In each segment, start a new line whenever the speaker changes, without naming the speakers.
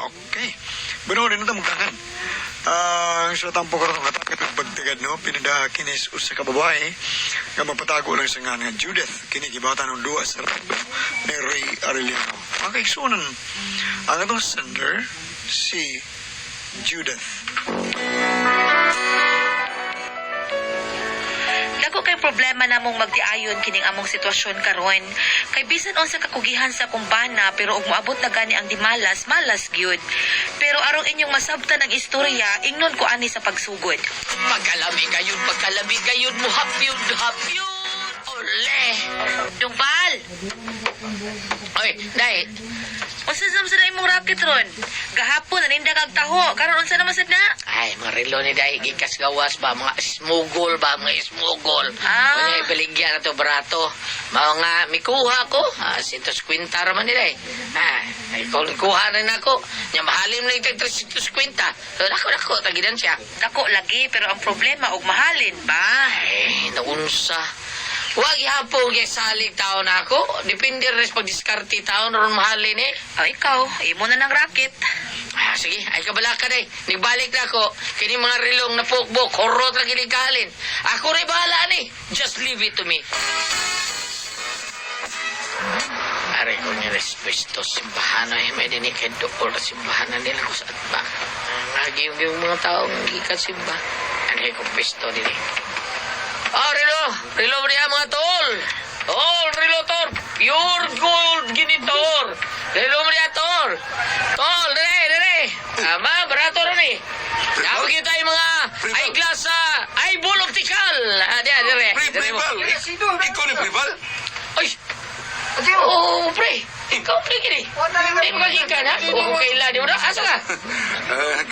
Okay. Benar rin ito magtangan. Sa tampo ka rin katakit ng pagtigad, no? Pinada kinis usa ka babae nga magpatago lang sa nga Judith. Kinikibatan ng duwa sa rato ni Ray Arellano. Makaigsunan. Ang atong sender, si Judith.
Dako kay problema namong magtiayon kining among sitwasyon karon. Kay bisan unsa kakugihan sa akong bana pero ug moabot na gani ang dimalas, malas gyud. Pero arong inyong masabtan ang istorya, ingnon ko ani sa pagsugod.
Pagkalami gayud mo hapyod. Ole.
Dungpal,
Oy, dai.
unsa sa imong racket ron? Gahapon naninda kag taho, karon unsa naman sad na?
Ay, marilo ni dai gikas gawas ba mga smugol.
Ah.
Unya ibaligyan na to barato. Mao nga mikuha ko. 150 raman ni dai. Ay kung kuha rin ako, nya mahalin lang tag 350. So dako tagidan siya.
Dako lagi pero ang problema ug mahalin ba?
Ay, naunsa. Wag ihapon kay salig taon ako. Depende rin pag diskarte taon ron mahalin eh.
O ikaw, imo na ng racket.
Sige, ay kabala ka day. Nagbalik na ako. Kini mga rilong na pokbok, horot na giligalin. Ako rin bahala ni. Just leave it to me. Aray ko ni respeto simbahan ay may dinig kay doon na simbahan na nila ko sa atba. Yung mga taong gikat simba. Ano ko pesto din eh. Rilo mo niya mga tol. Rilo tol. Pure gold ginitor. Rilo mo niya tol. Tol, dire. Barato rin eh. Dapat kita yung mga eyeglass eyeball optical. Dire.
Prival! Ikaw ni Prival?
Ay! Pre. Ikaw pre gini. Ay, magiging na. Kailan di mo na. Asa ka?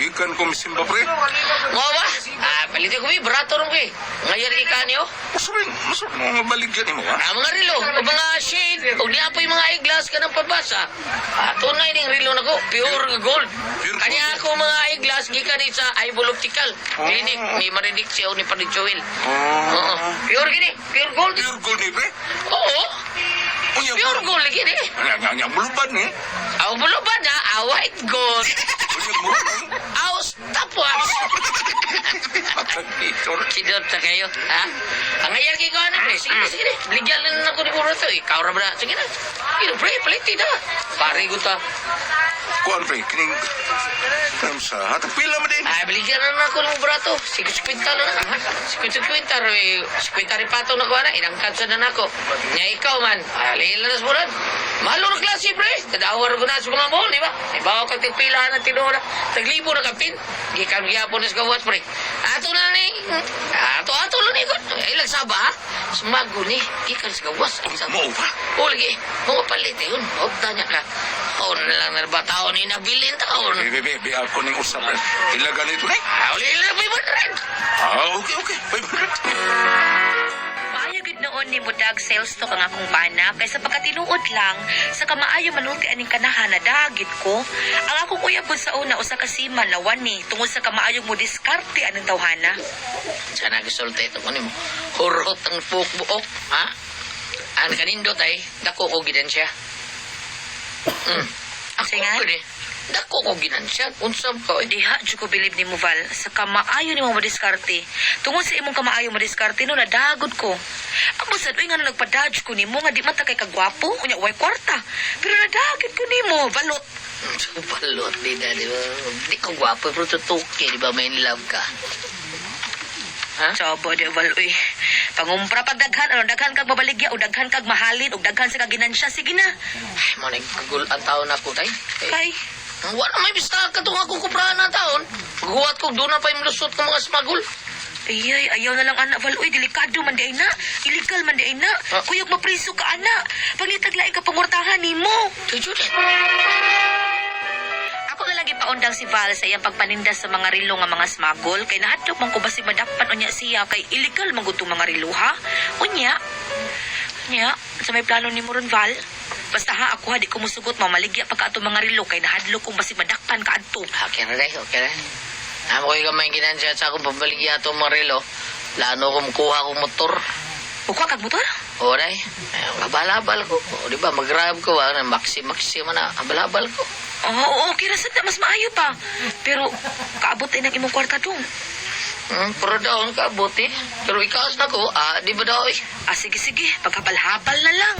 Gikan ko misimba, pre.
Mo ba? Palitin ko barato rin ko Ngayon ka niyo.
Masuk mo mabaligyan mo, ha?
Mga rilo, o mga shade, o di apoy mga eyeglass ka ng pabasa. Tunay ning rilo na ko, pure gold.
Pure
Kanya
gold.
ako mga eyeglass, gikan ni sa eyeball optical. Clinic, ni Maridik siya ni Parichoil. Oo. Pure gini, pure gold.
Pure gold ni, pre.
Oo. Pure gold lagi ni.
Nga, mulubad ni.
Aw bulubad na, white gold. Aw stopwatch. Kidot na kayo, ha? Ang ngayon kayo ano, pre? Sige. Ligyan lang ako ni Puro to. Ikaw ra ba na? Sige na. Pre, palitin na. Pare ko ta.
Kuan, pre, kining... Sa hatag pila mo din.
Baligyan na ako ng brato. Sige, 50 na na. 50 rin pato na ko na. Inangkad sa na ako. Nya ikaw man. Lila na sumunod. Mahalo na klase, pre. Kadawar ko na sa mga mall, di ba? Ibawa ka tipilahan ng tinura. Taglibo na kapin. Gikan gyapon na sa gawas, pre. Ato na ni. Ato lang ni ko. Ilang saba, ha? Sumago ni. Gikan sa gawas.
Mo ba?
O, lagi. Mga palit yun. Huwag tanya ka. Taon na lang na ba taon ni nabilin taon?
Bebe, ako ning usap, pre. Ila ganito, eh?
Uli na 500.
Okay. 500.
Maayo gid noon ni mudag sales to kang akong bana kaysa pagkatinuod lang sa kamaayo manulti aning kanahan na dagit ko. Ang akong uyab sa una usa ka siman na wani tungod sa kamaayong mo diskarte aning tawhana.
Sana gisulti ito ko ni mo. Hurot ang buok, ha? Ang kanindot ay, dako ko gidan siya. Ako
Sige nga.
ko ni. Dako ko gidan siya. Unsam ko.
Diha, di ko believe ni mo, Val. Sa kamaayo ni mo madiskarte. Tungod sa imong kamaayo madiskarte no, nadagod ko. Ang basad, uy nga na nagpa-dodge ko ni mo, nga di man ta kay kagwapo, kunya uway kwarta. Pero nadagod ko ni mo, balot.
Balot, di ba? Di ko gwapo, pero tutuki, di ba? May love ka. Ha?
Sabo, di, Val, uy. Pangumpra pag daghan kag mabaligya, o daghan kag mahalin, o daghan sa kaginansya, sige na.
Ay, mo nagkagul ang taon ako, tay.
Kay,
Wala may bista ka itong akong kuprahan na taon. Guwat ko, doon na pa yung lusot ng mga smagul.
ayay, ayaw na lang, anak, Val, uy, delikado man di ay na. Illegal man di ay na. Kuyog mapriso ka, anak. Pangitaglaing ka pangurtahan ni mo.
Judith.
Ako na lagi paundang si Val sa iyang pagpaninda sa mga rilo nga mga smuggle kay nahadlok man ko ba si madakpan unya siya kay illegal man gud tong mga rilo ha. Unya. Sa may plano ni mo ron, Val. Basta ha ako ha di ko musugot mamaligya pagka ato mga rilo kay nahadlok kung basig madakpan ka adto.
Okay na day, okay na. Amo ko yung may ginansya sa akong pabaligya itong mga relo. Lano ko makuha akong motor.
Buka kag motor?
Oray, abal-abal ko. O, di ba, mag-grab ko, maxi-maxi man na, abal-abal ko.
Oo, okay ra sad na mas maayo pa. Pero kaabot ay ng imong kwarta dong.
Pero daw, kaabot eh. Pero ikaas na ko, di ba daw eh?
Sige, sige. Pagkapal-hapal na lang.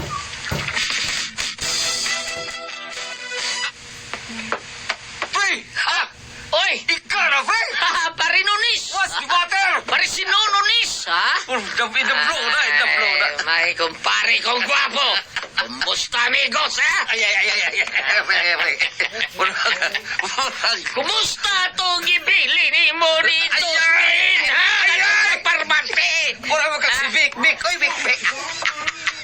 Pre!
Ha? Oy!
Ikaw na, pre!
Parinunis!
What's the matter?
Parisinununis, ha?
Dablo na.
May kumpare kong gwapo. Kumusta, amigos, ha?
Ay.
Kumusta itong ibili ni mo dito
Ay,
sa akin, ha?
ay.
Parmante!
Wala mo ka si Vic. Oy, Vic.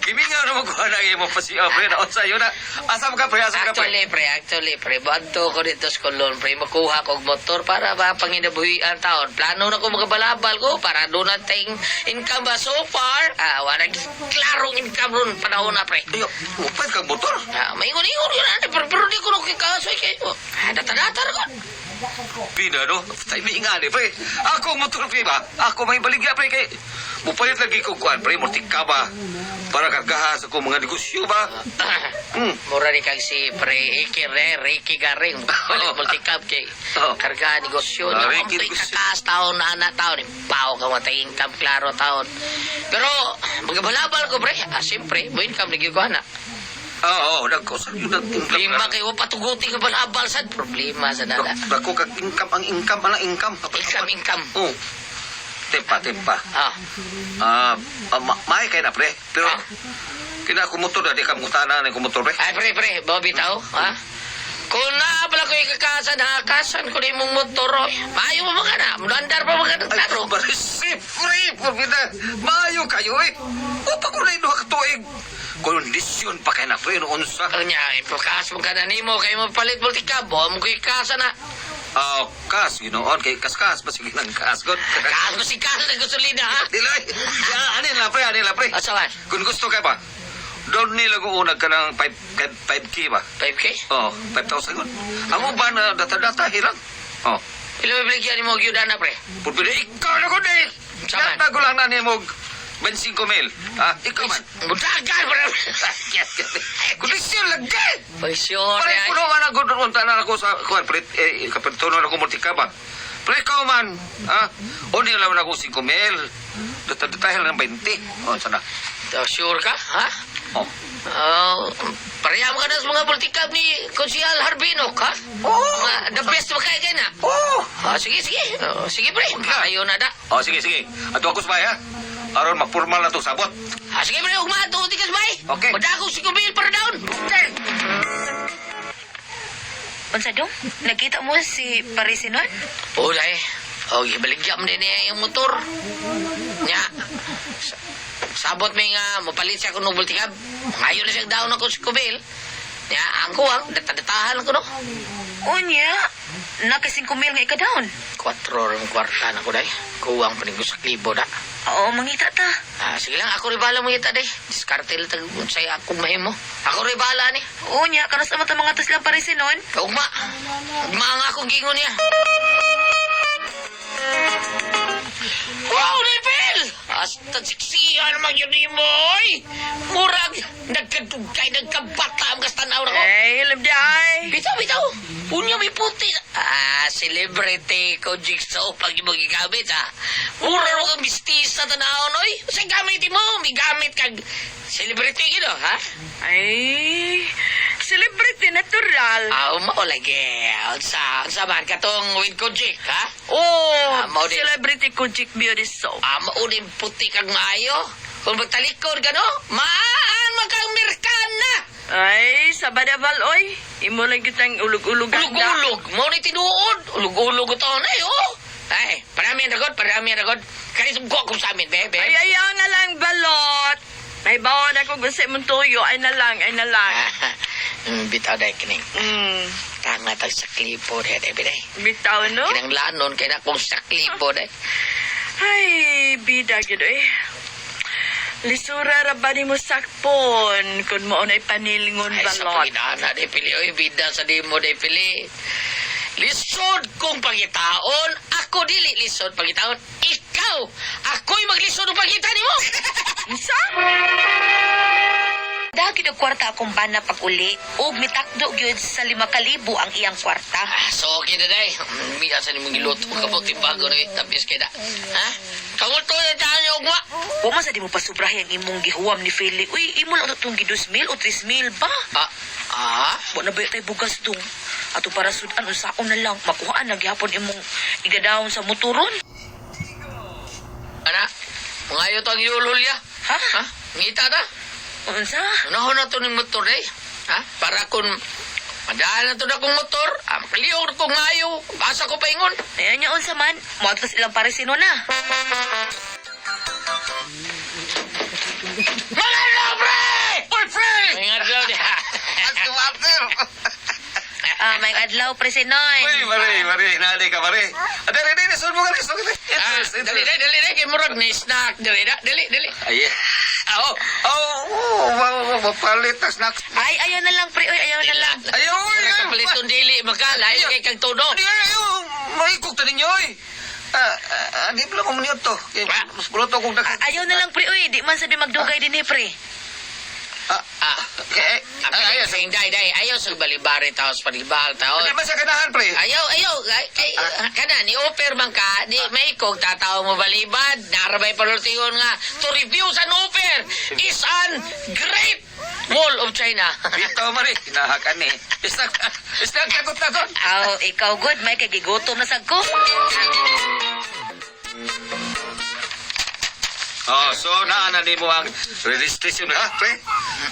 Gimingaw na magkuha na mo pa si pre. Naon sa'yo na. Asam ka, pre.
Actually, pre, banto ko dito sa kolon, pre, makuha kong motor para ba panginabuhi ang taon. Plano na ko magabalabal ko para doon nating income ba so far. Wala klarong income ron panahon na, pre.
Ayo, upad kang motor.
Maingon-ingon yun, pero di ko nung kikasoy kayo. Data-data rin.
Pina, no? Timing nga, pre. Ako ang motor, pre, ba? Ako may baligya, pre, kay... Mupalit lagi ko kuhan, pre. Mortika ba? Para kargahas ako mga negosyo ba?
Mura ni kang si pre Ricky Garing. Balik multicab kay karga negosyo.
Ricky
Ricky
negosyo.
kakas taon na anak taon. Pao ka matay income klaro taon. Pero magabalabal ko pre. Siyempre, mo income lagi ko anak.
Oo, nagkosan yun ang income.
Lima kayo patuguti ka balabal sad problema sa dada.
Dako kag income, ang income.
Income.
Oh. Tempa. May kay na, pre. Pero, kina ko motor na, di ka mutana na ko motor, pre.
Ay pre, Bobby tao, ha? Kung naabala ko ikakasan, hakasan ko na imong motor, maayo mo mga na, mulandar pa mga
Ay,
taro.
pre, pabida. Maayo kayo, eh. Upa ko na ito katuig. Kondisyon pa kay na, pre, noon sa...
Kanya, ipakas mo ka na nimo, kayo mo palit multikab, mo ko ikasa na.
Kas, ginoon, kay kas, sige ng kas, God.
Kaas ko si Kas na gasolina, ha?
Dilay. Anin la, pre.
Asawan?
Kung gusto ka ba, doon nila kung unag ka ng 5K ba?
5K?
Oo, 5,000 yun. Ang uban na data-data, hilang. Oo.
Ilo may biligyan ni mo, gyudan na, pre.
Pupili, ikaw na ko din.
Saman?
Data ko lang na ni mo, 25 mil. Ikaw man.
Budagan, pre.
Kondisyon lagi.
Paisyon,
Pare,
ay.
puno nga na gudunta na ako sa kuwan, pre, kapituno na ako multika ba? Pre, ikaw man, o nila na ako 5 mil. Data-data ng 20. Sana.
Sure ka, ha?
Oh.
Pareham ka na sa mga politikab ni Konsyal Harbino, ha?
Oo.
The best makaya kayo na. Sige. Sige, pre. Ayaw na da.
Sige. Ato ako sa ha? Aron magpormal na to sabot.
Sige, pre. Huwag tuti ka sa bay.
Okay.
Madako si Kubil para down.
Okay.
Unsa dong? Nakita mo si Parisinon?
Ulay. Ibaligyam din niya yung motor. Nya. Sabot may nga, mapalit siya kung nubultikab. Ngayon na siyang down ako si Kubil. Nya, ang kuwang, datatahan ko, no?
Unya, nakasingkumil nga ika-down.
4 rin kwarta na ko, day. Kuwang paningko sa klibo, da.
Oo, mangita ta.
Sige lang, ako rin bala mo yata, day. Diskartel tag sa'yo akong mahimo. Ako rin bala, ni.
Unya, kanas naman ta mga taslang Parisinon?
Ugma ang akong gingon niya. Wow, Nepel! Hasta siksihan naman yun ni Moy! Murag, nagkadugay, nagkabata ang gastanaw na ko.
Labday.
Bitaw! Punya may puti. Celebrity ko, Jigsaw, pag yung magigamit, ha? Mura ro kang mistisa tanahon, oy. Sa gamit mo, may gamit kag celebrity, gino, ha?
Ay, celebrity natural.
Maulagi. Sa man katong with ko, Jig, ha?
Oh, celebrity Kujik Beauty Soap.
Mauling puti kag maayo. Kung magtalikod ka, no? Maan magka-Amerikan na!
Ay, sa Badaval, oy. Imo lang kitang ulog-ulogan na.
Ulog-ulog. Mo ni tinuod. Ulog-ulog ito na, oh. Ay, parami ang ragod. Kaya sumko ko sa amin, bebe.
Ay, ayaw na lang, balot. May bawon ako gusto mong tuyo. Ay na lang.
Bitaw dahil kining. Tanga tag sa klipo dahil, bebe.
Bitaw, no?
Kinang lanon, kaya na akong sa klipo dahil.
Ay, bida, gino eh. Lisura ra ba ni mo sakpon kung mo unay panilingon
Ay, sa
balot.
Panginoon, dahil pili, oy, bida sa di mo dahil pili. Lisod kong pangitaon, ako dili lisod pangitaon, ikaw Ikaw! Ako'y maglisod ng pagkita ni mo!
Unsa? Dagi og kwarta akong bana pag uli ug mitakdo gyud sa 5,000 ang iyang kwarta.
So, okay na day. Mira sa nimong giluto ka po bago na tapis kaya. Ha? Kamuto na dyan yung ugma.
Wa man sa di mo pasubrahi ang imong gihuwam ni Feli. Uy, imo lang itong gi 2,000 o 3,000 ba? Wa na ba tayo bugas dong? Ato para sudan usaon na lang makuhaan na gihapon imong igadawon sa motoron.
Ana, mga iyo to ang iulol ya.
Ha?
Ha? Ngita ta?
Unsa?
Unahon na to ng motor day. Ha? Para kung madaan na to na kong motor, makaliw ko ngayo, basa ko paingon.
Ayan niya unsa man. Moto silang paresino na.
Mga adlaw, pre! Oy, pre! Mga adlaw niya.
May adlaw presenoy.
Uy, Mari, nali ka, Mari. Dali, sulmo ka, sulmo ka.
Dali, kay murag ni snack. Dali.
Ay, mapalit na snacks.
Ay, ayaw na lang, pre. Uy, ayaw na lang.
Ayaw,
Kapalitong dili, magkalay kay kang todo.
Ayaw, maikog ta ninyo, oy. Di pala ko maniyot to. Mas puluto kong dak...
Ayaw na lang, pre. Uy, di man sabi magdugay din eh, pre.
Ayaw sa inday, ayaw sa balibari taos, panibal taos.
Di ba sa ganahan, pre?
Ayaw, kana, ni offer man ka, di may kog tataw mo balibad, narabay palultingon nga, to review sa offer is an great wall of China.
Bitaw, Mari. Hinahakan eh. Isnag takot.
Aw, ikaw good. May kagigutom na sagko.
So naana ni mo ang registration ha, pre?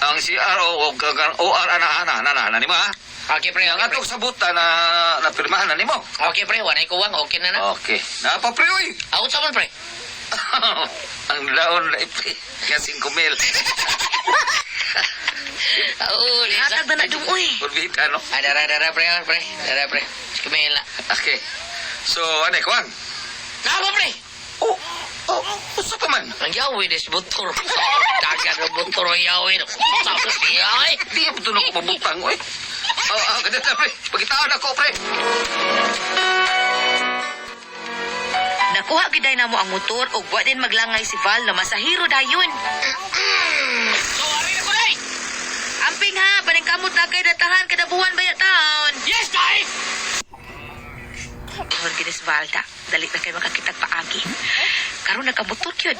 Ang CR o OR ana ni mo ha?
Okay, pre,
Ang
okay, pre.
atong sabutan na pirmahan na ni mo.
Okay, pre, wanay kuwang, okay na na.
Okay. Napa, pre, uy.
Ako sa man, pre.
Ang daon na pre. Kaya 5,000.
Hatag na na dung, uy.
Purbita, no?
Dara, pre. Dara, pre. Kumila.
Okay. So, ano, kuwan?
Napa, pre?
Uso pa man.
Ang yawi des butor. Dagan ng butor ang yawi. Tapos yawi.
Di ba ito na ko mabutang, uy? Ganyan na, pre. Pagkitaan ako, pre.
Nakuha giday na mo ang motor ug wa din maglangay si Val na masahiro dayon.
So, ari na ko, day!
Amping ha, baning kamot na kay datahan kada buwan ba ya taon.
Yes, day!
Karon ginis Valda, dali na kay makakitag paagi. Karon nakamotor kyud.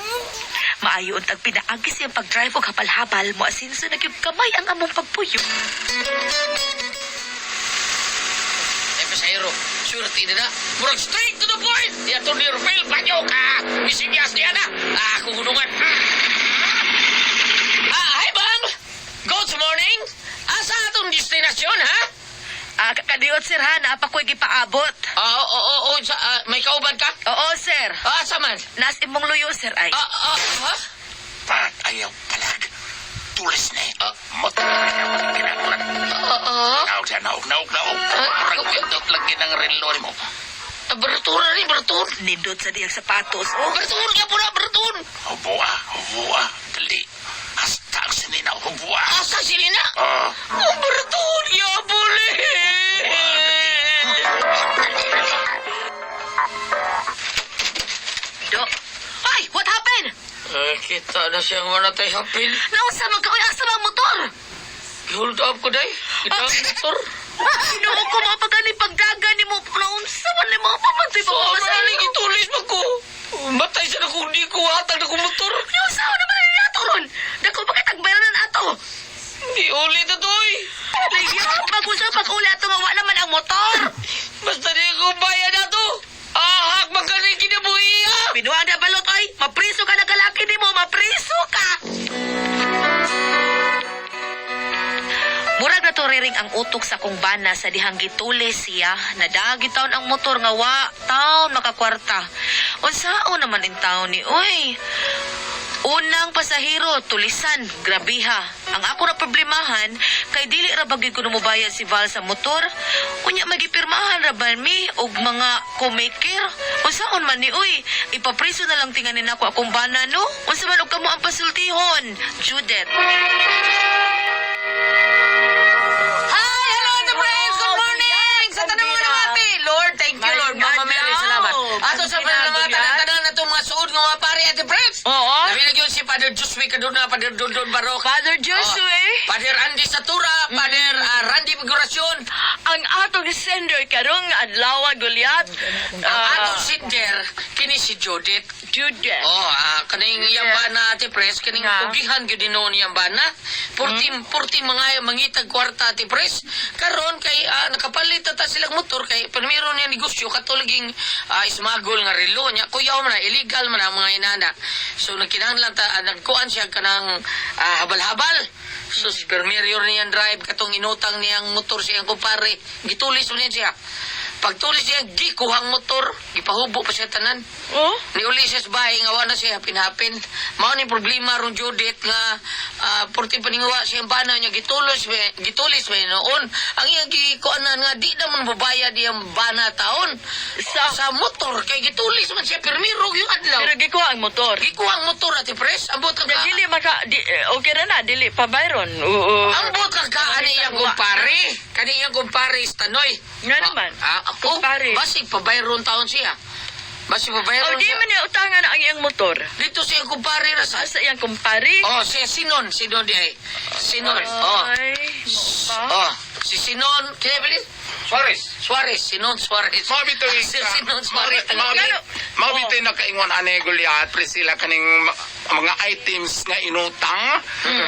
Maayo untag pinaagi siyang pag-drive og hapal-hapal mo asinso na gyud kamay ang among pagpuyo.
Ay, pasahero. Surety na na. Murag straight to the point. Di ato ni Rafael Banyo ka. Misigyas niya na. Ako hunungan. Hi, bang! Good morning. Asa atong destinasyon, ha?
Kakadiot sir ha, naapa ko'y gipaabot.
Oo, may kauban ka?
Oo sir.
Asa man?
Nas imong luyo sir ay.
Ha?
Pat, ayaw palag. Tulis na eh. Motor na niya magkinakulan. Naog siya, naog. Murag pindot lagi ng relo mo.
Bertur ni bertur.
Nindot sa diyang sapatos. Oh,
Bertur ka po na, bertur.
Hubua. Dali. Hasta ang sininaw, hubua.
Asa sila na? Bertur, ya boleh.
Do. Ay, what happened?
Kita na siyang manatay hapil.
Nausa man ka oy asa ang motor?
Hold up ko, day. Kita ang motor.
Ginoo ko mga pagani pagdaga ni mo. Naunsa man ni mga pamantay pa
So,
ko sa
maling itulis mo ko. Matay sa na kung di ko hatag na kong motor.
Nausa na man ni ato ron. Dako pa kay tagbayaran ato.
Di ulit na to, eh.
Layo pag-usa pag-uli ato nga wa naman ang motor.
Basta di ko bayad na to. Ahak magaling kinabuhi, ha?
Binuang na balot oy. Mapriso ka na kalaki ni mo, mapriso ka. Murag na to riring ang utok sa kong bana sa dihang gitulis siya. Nadagi taon ang motor nga wa taon makakwarta. Unsao naman in taon ni oy. Unang pasahero, tulisan, grabiha. Ang ako na problemahan, kay dili ra bagay ko numubayad si Val sa motor. Unya magipirmahan ra ba mi og mga co-maker? Unsaon man ni uy, ipapriso na lang tinganin ako akong bana no? Unsa man og kamo ang pasultihon? Judith.
Hi! Hello, the friends! Good morning! Sa tanong mga namati! Lord, thank you, Lord. Mama Mary, salamat. Ato sa panamata ng tanan na itong mga suod nga Joshua Kaduna, Pader Dondon Barok.
Father Joshua,
Pader Andy Satura, Pader Randy Figuracion.
ang atong sender karong adlaw Goliath.
Ang atong sinder, kini si Judith.
Judith.
Oh, kaning yambana ati pres, kaning
Nga.
pugihan gyud noon yambana. Purti mga mangitag kwarta ati pres. Karon kay nakapalit ta silang motor kay panmeron niya negosyo katulaging smuggle nga relo nya. Kuyaw man na illegal man ang mga inana. So nagkinahanglan ta nagkuan siya kanang habal-habal. So permiryor niyan drive katong inutang niyang motor siyang kumpare. Gitulis mo niya siya. Pagtulis niya, gikuhang motor, gipahubo pa siya tanan.
Oh?
Ni Ulises Bahay, nga wala siya pinapin. Mao ni problema ron Judith nga purti paningawa siyang bana niya gitulis may noon. Ang iyang gikuanan nga di naman babayad yung bana taon sa motor kay gitulis man siya permiro yung adlaw.
Pero gikuha ang motor.
Gikuhang motor ati pres, ambot ka
Ya, dili okay ra na, dili pa bayron. Oo.
ambot ka ani iyang kumpare. Kani iyang kumpare Stanoy.
Nga naman. Kumpare.
Basig pa bayron taon siya. Basig pa
O
bayron
di
siya.
man niya utangan ang iyang motor.
Dito siya kumpare na sa
Sa iyang kumpari.
Oh, si Sinon di ay. Sinon. Oh.
Ay.
Oh, si Sinon, kinabilis? Suarez, Sinon Suarez.
Mabitoy
Si Sinon Suarez.
Mabitoy na kaingon ane Goliath Priscilla kaning mga items nga inutang.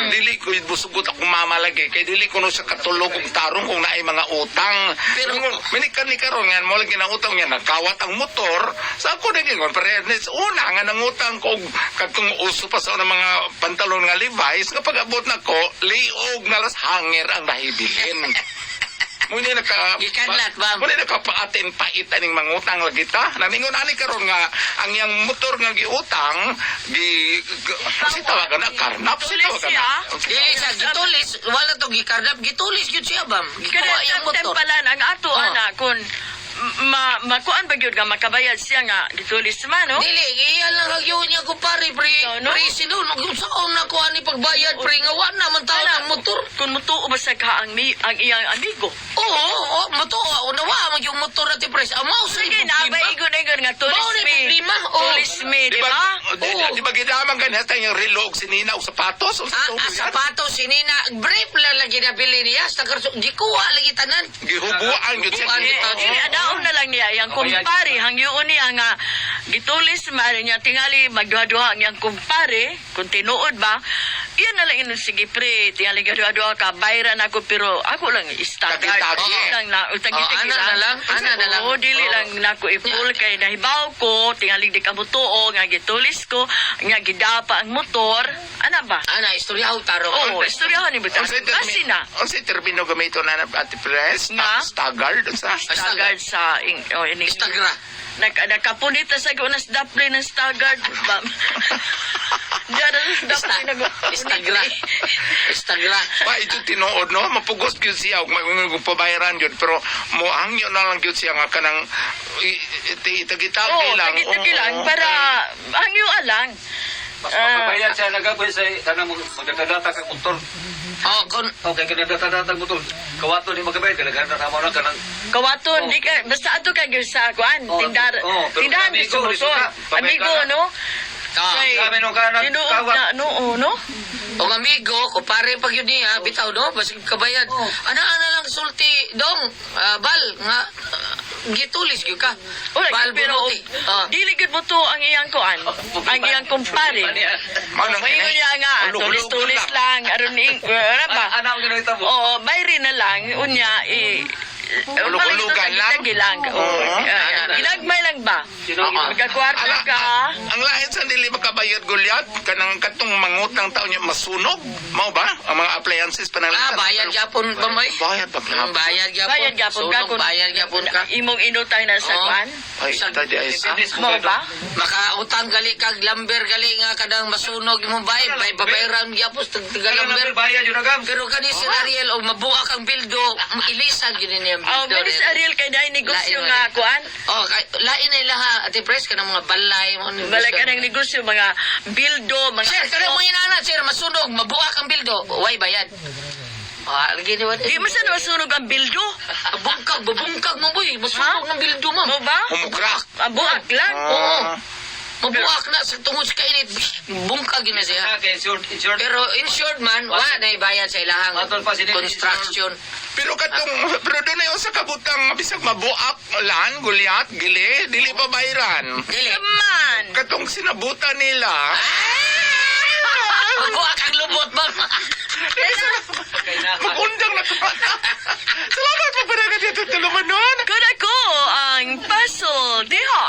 Dili ko busugot ako mamalagay kay dili ko no sa katulog og tarong kung naay mga utang.
Pero-
Pero minikan ni karon nga mo lagi na utang niya nakawat ang motor. Sa ako na gingon parenes una nga nangutang ko og katong uso pa sa unang mga pantalon nga Levi's nga pag-abot nako liog na las hanger ang nahibilin. Muna
Gikadlat ba?
Muna nakapaatin pait aning mangutang lagi ta. Namingon ani karon nga ang yang motor nga giutang si tawagan na karnap si
Tulis
tawagan
siya.
na.
Dili siya gitulis, wala to gikarnap, gitulis gyud siya bam. Gikuha
Kada
yung
sa
motor.
tempalan ang ato
Oh.
ana kun makuan ba gyud nga makabayad siya nga ditulis man no?
Dili, iya lang hagyo niya ko pare pre.
So, no?
Pre sinon, saan na ko ani pagbayad pre nga wa na man taon ang motor.
Kun mutuo ba sa ka ang iyang amigo?
Oo, motor, unawa mo yung motor ati pre. Amaw sa
Sige na ba igon nga tulis
Mao ni
me.
problema, oh.
Tulis me,
Di
di
ba?
ba?
Di ba gidamang ganyan sa yung relog sinina o sapatos o
sapatos sinina, brief lang lagi na bili niya. Gikuha lagi tanan.
gihubuan gyud siya.
Gihubuan.
Dili adaon na lang niya yang kumpare hangyoon niya nga gitulis man niya tingali magduha-duha ang yang kumpare kung tinuod ba iyan na lang inon sige pre tingali gaduha-duha ka bayran ako pero ako lang standard
Tagi-tagi.
Ako lang na utang-tagi
ana na lang, ana na lang.
Oo, dili lang nako i-full kay nahibaw ko tingali di ka mutuo nga gitulis ko nga gidapa ang motor ana ba
Ana, istorya ho taro.
oo istoryahan ni buta kasi na
Unsay termino gamito na ati press?
Nga?
Stagard sa.
stagard sa in
Instagram.
Nakapunit na sa unas daple ng stagard. Diyan ang daple na
Instagram.
Pa ito tinuod no, mapugos gyud siya ug magpabayaran gyud pero mo hangyo na lang gyud siya nga kanang itagitag
Oo,
lang.
tagi lang para hangyo alang.
Mas makabayad siya nagaboy sa tanang magdadata kang motor.
Oh, kon
Okay, kinadata motor. Kawato ni magabayad, kalaganda na mo na ka ng...
Kawaton, di ka, basta ato ka gyud sa kuan,
Oo,
tindahan
pero
di sa
amigo,
motor.
lisuka,
Amigo,
pamay ka na.
no?
Ah,
Kay,
sabi nung ka na-
tinuod
kawat.
na, no?
o amigo, ko pare pag yun niya, bitaw no, basig kabayad. Ana lang sulti dong, bal nga gitulis gyud ka.
Wala,
Bal
pero
bunuti.
dili gud mo to ang iyang kuan, ang iyang kumpare.
Manang
Mayo niya nga, tulis-tulis lang, aron ni, ano ba?
Anak mo ginawita mo.
Oo, bayri na lang, unya,
Hulug-hulugan lang?
Gilang. Ginagmay lang ba? Magkakwarto ka.
Ang lain sa dili makabayad gulyat kanang katong mangutang taon niya masunog mao ba ang mga appliances panalitan.
Bayad gyapon ba may?
Bayad ba
Bayad gyapon.
Bayad gyapon ka kung
bayad gyapon ka.
imong inutang na sa
Oo.
kuan.
Ay, tadi ay sa.
Mo ba?
Makautang gali kag lamber gali nga kadang masunog imong bayad, babayaran gyapon tiga lamber.
Bayad yun agam.
Pero kani si Ariel o mabuak ang bildo, ilisag yun niya ang
Oh,
bildo.
Miss Ariel kay dai negosyo
Lain,
nga
lain.
kuan.
Oh, lain na ilaha ate pres ka ng mga balay mo.
Balay ka ng negosyo mga bildo, mga
Sir, kada mo inana, sir, masunog, mabuak ang bildo. Way bayad. Lagi ni
Di mo sa masunog ang bildo?
babungkag mo boy. Masunog ng bildo mo.
Mo ba?
Humugrak.
Ang buak lang.
Oo. Mabuak na sa tungod sa kainit. Bungkag yun na siya.
Okay, insured.
Pero insured man, wala na ibayad sa ilahang
Atol pa sila
construction.
Pero pero doon na yung sa kabutang bisag mabuak lan, gulyat, gili, dili pa bayran.
Dili.
Man!
Katong sinabutan nila.
Mabuak ang lubot ba?
Okay na.
Magundang na ka. Salamat pa dito tulungan nun.
Good ako ang puzzle, diha.